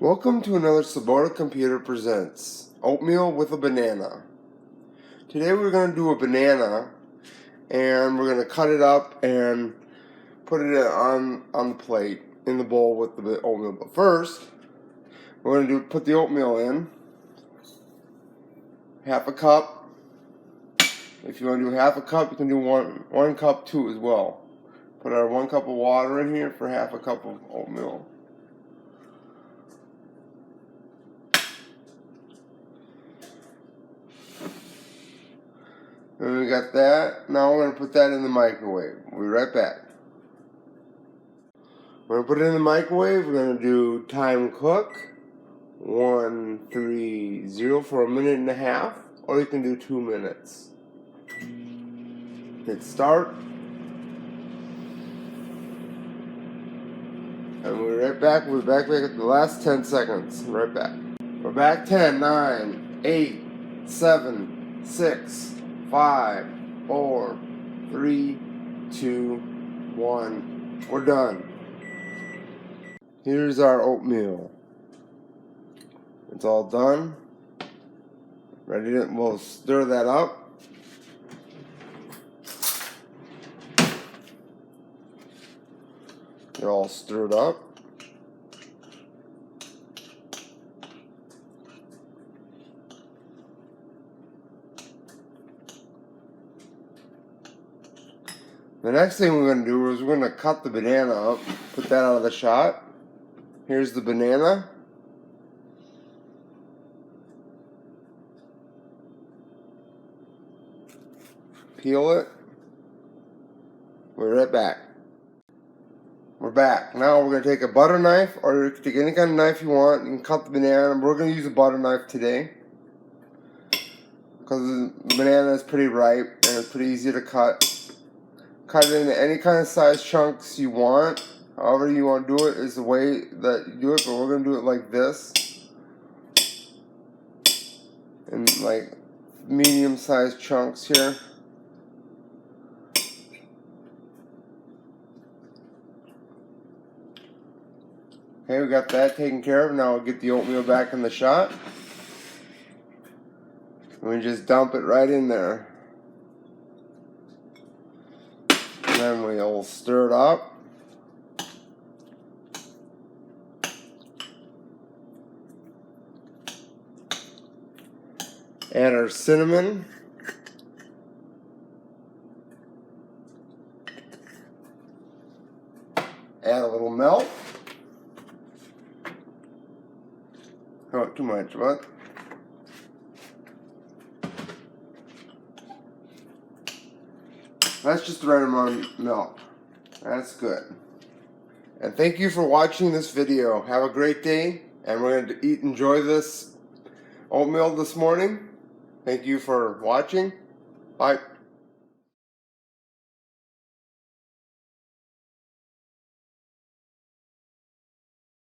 Welcome to another Sabota Computer Presents Oatmeal with a Banana. Today we're going to do a banana and we're going to cut it up and put it on the plate in the bowl with the oatmeal. But first, we're going to put the oatmeal in. Half a cup. If you want to do half a cup, you can do one cup too as well. Put our 1 cup of water in here for half a cup of oatmeal. And we got that. Now we're going to put that in the microwave. We'll be right back. We're going to put it in the microwave. We're going to do time cook 130 for 1.5 minutes, or you can do 2 minutes. Hit start. And we'll be right back. We'll be back at the last 10 seconds. Right back. We're back. 10, 9, 8, 7, 6, 5, 4, 3, 2, 1. We're done. Here's our oatmeal. It's all done. Ready to, we'll stir that up. They're all stirred up. The next thing we're going to do is we're going to cut the banana up, put that out of the shot. Here's the banana. Peel it. We're right back. We're back. Now we're going to take a butter knife, or you can take any kind of knife you want. You can cut the banana. We're going to use a butter knife today because the banana is pretty ripe and it's pretty easy to cut. Cut it into any kind of size chunks you want. However you want to do it is the way that you do it, but we're going to do it like this. In like medium sized chunks here. Okay, we got that taken care of. Now we'll get the oatmeal back in the shot. And we just dump it right in there. And then we'll stir it up. Add our cinnamon. Add a little milk. Not too much, but that's just the right amount of milk. That's good. And thank you for watching this video. Have a great day, and we're going to enjoy this oatmeal this morning. Thank you for watching. Bye.